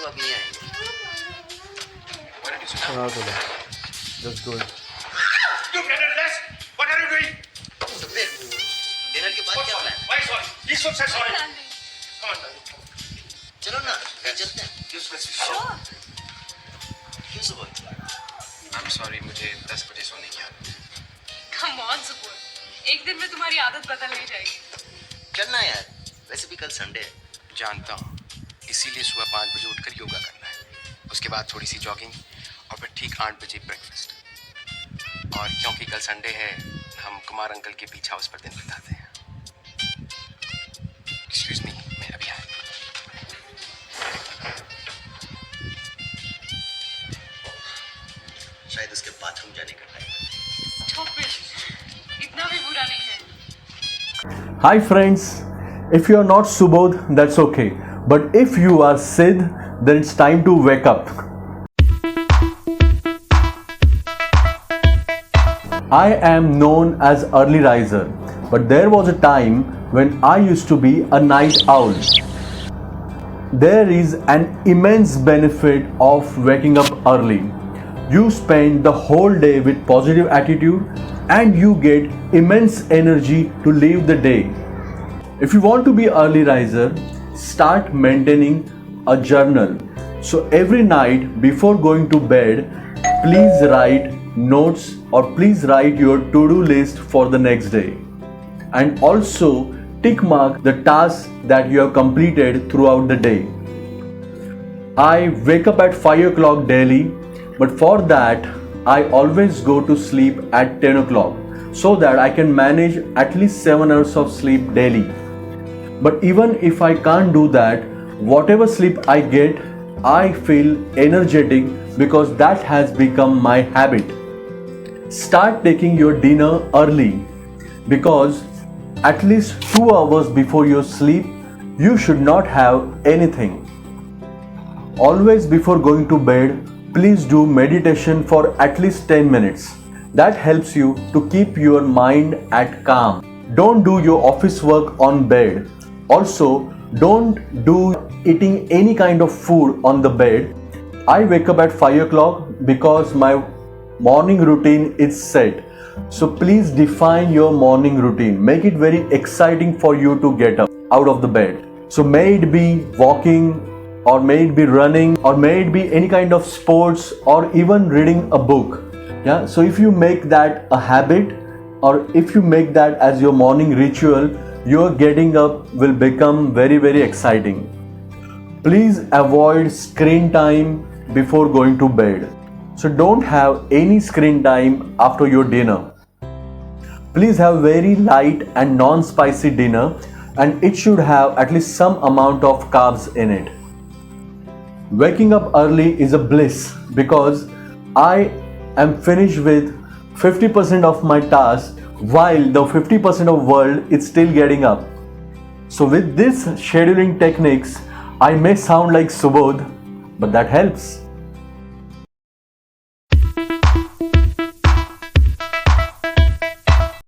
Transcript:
तो अब नहीं आएंगे। Just do it. You cannot rest. What are you doing? तो फिर डिनर के बाद क्या plan? Why sorry? He should say sorry. Come on, darling. चलो ना, कहीं चलते हैं। You should say sorry. क्यों सुबह? I'm sorry, मुझे 10 बजे सोने की आदत है। Come on, सुबह। एक दिन में तुम्हारी आदत बदल नहीं जाएगी। चलना यार, वैसे भी कल संडे है। जानता हूँ, इसीलिए सुबह 5 बजे उठकर योगा करना है। उसके बाद थोड़ी सी जॉगिंग और फिर ठीक 8 बजे ब्रेकफास्ट। और क्योंकि कल संडे है, हम कुमार अंकल के बीच हाउस पर दिन बिताते हैं। एक्सक्यूज मी, मैं अभी आया। शायद उसके बाथरूम जाने का टाइम है। Stop it. इतना भी बुरा नहीं है। Hi friends, if you are not Subodh, that's okay. But if you are Sid, then it's time to wake up. I am known as early riser, but there was a time when I used to be a night owl. There is an immense benefit of waking up early. You spend the whole day with positive attitude and you get immense energy to live the day. If you want to be early riser, start maintaining a journal. So every night before going to bed, please write notes or please write your to-do list for the next day. And also tick mark the tasks that you have completed throughout the day. I wake up at 5 o'clock daily, but for that I always go to sleep at 10 o'clock so that I can manage at least 7 hours of sleep daily. But even if I can't do that, whatever sleep I get, I feel energetic because that has become my habit. Start taking your dinner early because at least 2 hours before your sleep, you should not have anything. Always before going to bed, please do meditation for at least 10 minutes. That helps you to keep your mind at calm. Don't do your office work on bed. Also, don't do eating any kind of food on the bed. I wake up at 5 o'clock because my morning routine is set. So please define your morning routine. Make it very exciting for you to get up out of the bed. So may it be walking, or may it be running, or may it be any kind of sports, or even reading a book. Yeah, so if you make that a habit, or if you make that as your morning ritual, your getting up will become very, very exciting. Please avoid screen time before going to bed. So don't have any screen time after your dinner. Please have very light and non-spicy dinner, and it should have at least some amount of carbs in it. Waking up early is a bliss because I am finished with 50% of my tasks while the 50% of world is still getting up. So with this scheduling techniques, I may sound like Subodh, but that helps.